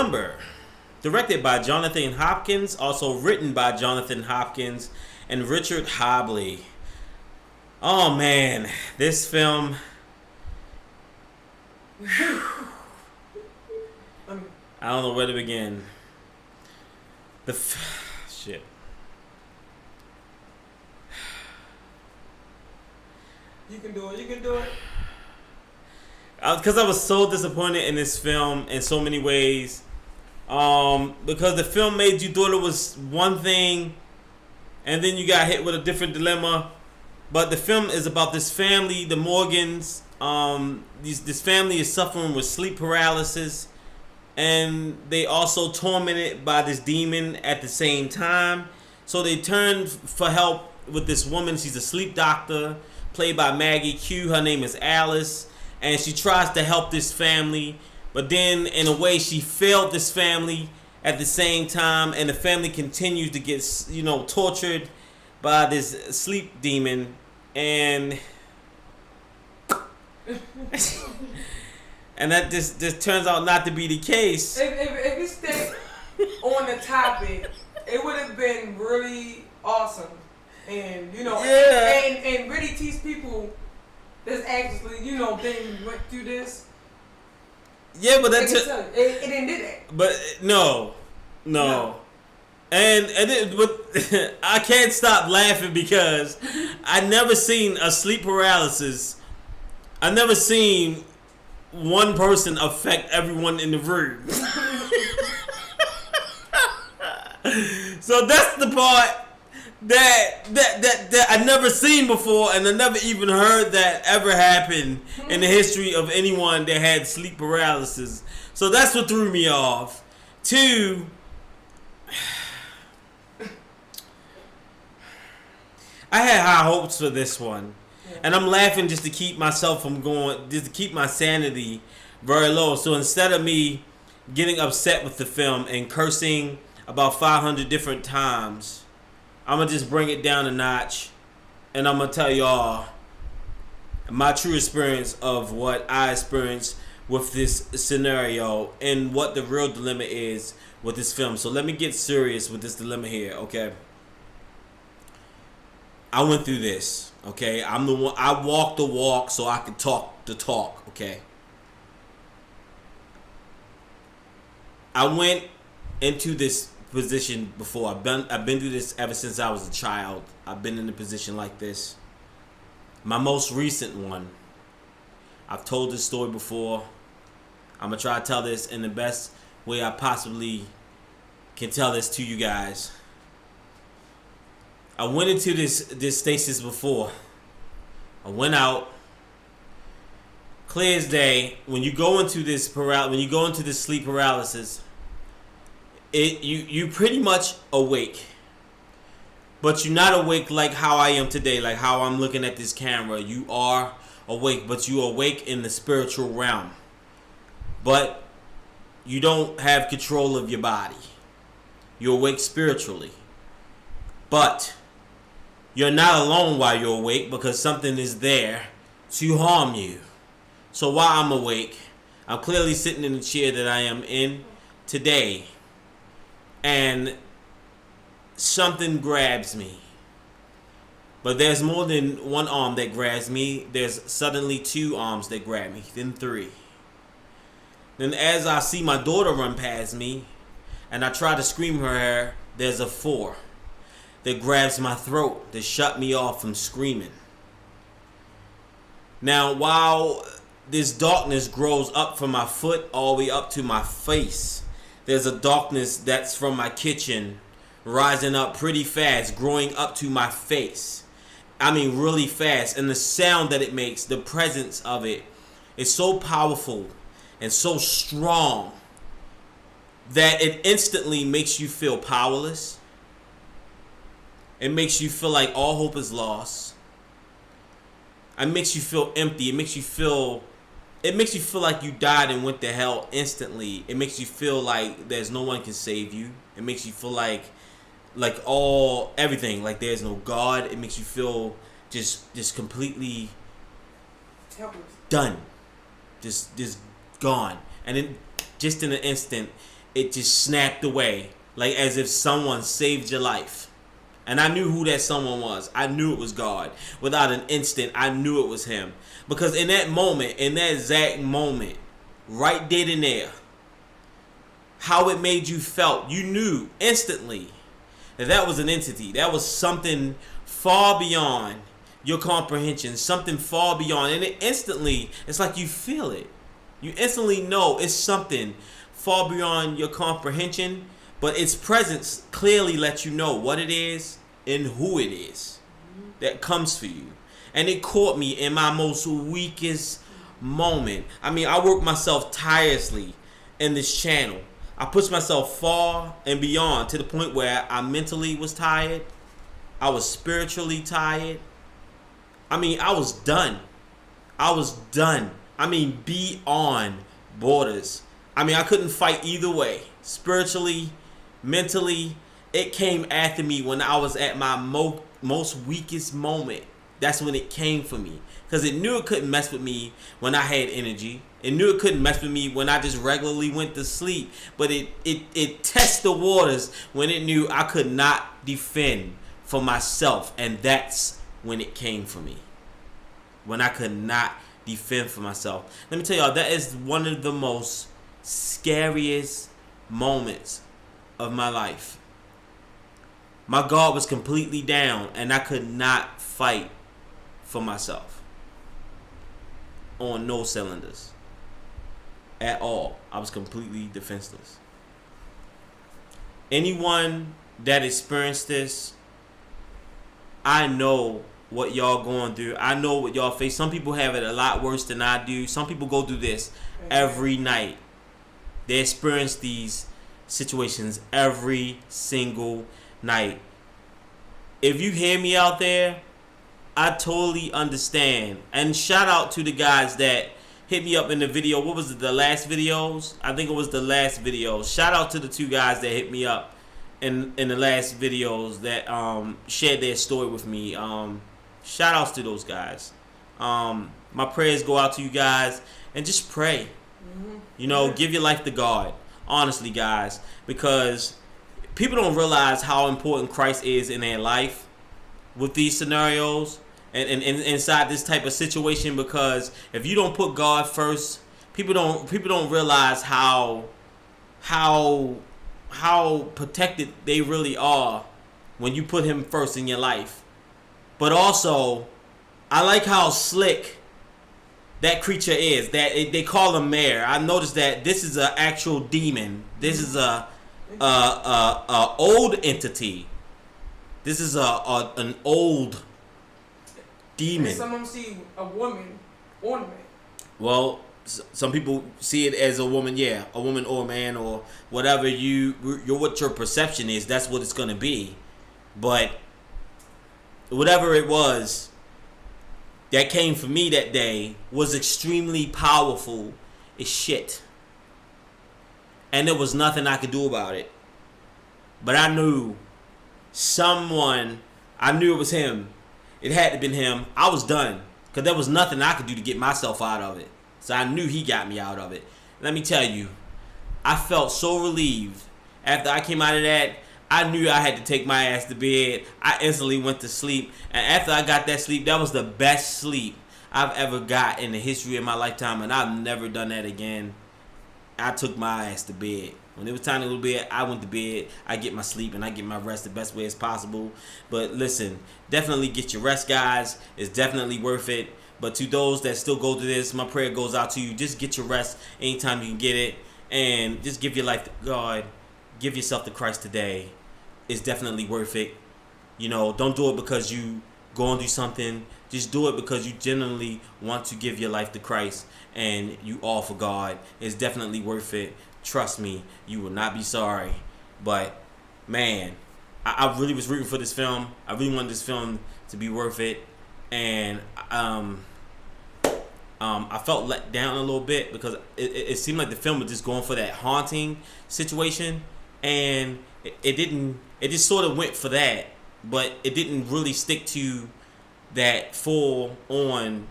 Slumber, directed by Jonathan Hopkins, also written by Jonathan Hopkins and Richard Hobley. Oh man, this film. I don't know where to begin. Shit. You can do it. You can do it. Because I was so disappointed in this film in so many ways. Because the film made you thought it was one thing, and then you got hit with a different dilemma. But the film is about this family, the Morgans. This family is suffering with sleep paralysis, and they also tormented by this demon at the same time. So they turn for help with this woman. She's a sleep doctor, played by Maggie Q. Her name is Alice. And she tries to help this family, but then in a way she failed this family at the same time, and the family continues to get, tortured by this sleep demon, and and that this turns out not to be the case. If we stayed on the topic, it would have been really awesome, and and really teach people. That's actually, been went through this. Yeah, but that's it didn't do that. But no. And but I can't stop laughing because I never seen a sleep paralysis. I never seen one person affect everyone in the room. So that's the part that I never seen before, and I never even heard that ever happen in the history of anyone that had sleep paralysis. So that's what threw me off. Two, I had high hopes for this one, and I'm laughing just to keep myself from going, just to keep my sanity very low. So instead of me getting upset with the film and cursing about 500 different times, I'm going to just bring it down a notch, and I'm going to tell y'all my true experience of what I experienced with this scenario and what the real dilemma is with this film. So let me get serious with this dilemma here, okay? I went through this, okay? I'm the one. I walked the walk so I could talk the talk, okay? I went into this position before. I've been through this ever since I was a child. I've been in a position like this. My most recent one, I've told this story before. I'm gonna try to tell this in the best way I possibly can tell this to you guys. I went into this stasis before. I went out. Clear as day. When you go into this sleep paralysis, you pretty much awake, but you're not awake like how I am today, like how I'm looking at this camera. You are awake, but you awake in the spiritual realm, but you don't have control of your body. You're awake spiritually, but you're not alone while you're awake because something is there to harm you. So while I'm awake, I'm clearly sitting in the chair that I am in today, and something grabs me. But there's more than one arm that grabs me. There's suddenly two arms that grab me, then three. Then as I see my daughter run past me, and I try to scream her hair, there's a four that grabs my throat to shut me off from screaming. Now, while this darkness grows up from my foot all the way up to my face, there's a darkness that's from my kitchen rising up pretty fast, growing up to my face. I mean really fast. And the sound that it makes, the presence of it, is so powerful and so strong that it instantly makes you feel powerless. It makes you feel like all hope is lost. It makes you feel empty. It makes you feel like you died and went to hell instantly. It makes you feel like there's no one can save you. It makes you feel like everything, like there's no God. It makes you feel just completely done, just gone. And then just in an instant, it just snapped away, like as if someone saved your life. And I knew who that someone was. I knew it was God. Without an instant, I knew it was him. Because in that moment, in that exact moment, right then and there, how it made you felt, you knew instantly that that was an entity. That was something far beyond your comprehension, something far beyond. And it instantly, it's like you feel it. You instantly know it's something far beyond your comprehension, but its presence clearly lets you know what it is and who it is that comes for you. And it caught me in my most weakest moment. I mean, I worked myself tirelessly in this channel. I pushed myself far and beyond to the point where I mentally was tired. I was spiritually tired. I mean, I was done. I was done. I mean, beyond borders. I mean, I couldn't fight either way. Spiritually, mentally, it came after me when I was at my most weakest moment. That's when it came for me. Because it knew it couldn't mess with me when I had energy. It knew it couldn't mess with me when I just regularly went to sleep. But it tested the waters when it knew I could not defend for myself. And that's when it came for me. When I could not defend for myself. Let me tell y'all, that is one of the most scariest moments of my life. My guard was completely down and I could not fight for myself on no cylinders at all. I was completely defenseless. Anyone that experienced this, I know what y'all going through. I know what y'all face. Some people have it a lot worse than I do. Some people go through this every night. They experience these situations every single night. If you hear me out there, I totally understand. And shout out to the guys that hit me up in the video. What was it, the last videos? I think it was the last video. Shout out to the two guys that hit me up in the last videos that shared their story with me. Shout outs to those guys. My prayers go out to you guys. And just pray. You know, give your life to God. Honestly, guys. Because people don't realize how important Christ is in their life with these scenarios and inside this type of situation. Because if you don't put God first, people don't realize how protected they really are when you put him first in your life. But also, I like how slick that creature is. That they call him Mayor. I noticed that this is an actual demon. This is a old entity. This is an old demon. And some of them see a woman ornament. Well, some people see it as a woman, yeah, a woman or a man or whatever what your perception is. That's what it's gonna be. But whatever it was that came for me that day was extremely powerful as shit. And there was nothing I could do about it. But I knew I knew it was him. It had to have been him. I was done. Because there was nothing I could do to get myself out of it. So I knew he got me out of it. Let me tell you, I felt so relieved. After I came out of that, I knew I had to take my ass to bed. I instantly went to sleep. And after I got that sleep, that was the best sleep I've ever got in the history of my lifetime. And I've never done that again. I took my ass to bed. When it was time to go to bed, I went to bed. I get my sleep and I get my rest the best way as possible. But listen, definitely get your rest, guys. It's definitely worth it. But to those that still go through this, my prayer goes out to you. Just get your rest anytime you can get it. And just give your life to God. Give yourself to Christ today. It's definitely worth it. You know, don't do it because you going through something. Just do it because you genuinely want to give your life to Christ and you all for God. It's definitely worth it. Trust me, you will not be sorry. But man, I really was rooting for this film. I really wanted this film to be worth it. And I felt let down a little bit because it seemed like the film was just going for that haunting situation, and it didn't. It just sort of went for that, but it didn't really stick to that full on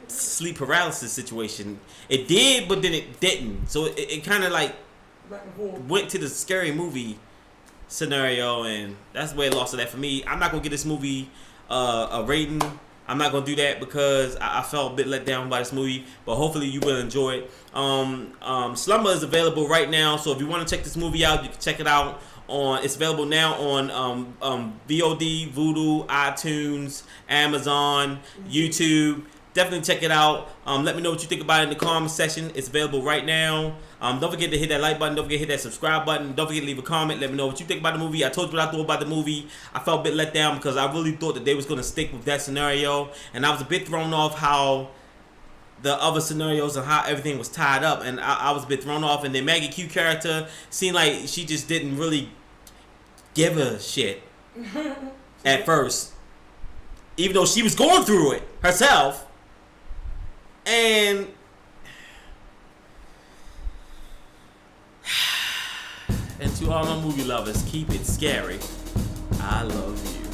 sleep paralysis situation. It did, but then it didn't. So it kind of like went to the scary movie scenario, and that's where it lost it at for me. I'm not gonna give this movie a rating. I'm not gonna do that because I felt a bit let down by this movie, but hopefully you will enjoy it. Slumber is available right now, so if you want to check this movie out, you can check it out on. It's available now on VOD, Vudu, iTunes, Amazon, YouTube. Definitely check it out. Let me know what you think about it in the comment section. It's available right now. Don't forget to hit that like button. Don't forget to hit that subscribe button. Don't forget to leave a comment. Let me know what you think about the movie. I told you what I thought about the movie. I felt a bit let down because I really thought that they was going to stick with that scenario. And I was a bit thrown off how the other scenarios and how everything was tied up. And I was a bit thrown off. And then Maggie Q character seemed like she just didn't really give a shit at first. Even though she was going through it herself. And to all my movie lovers, keep it scary. I love you.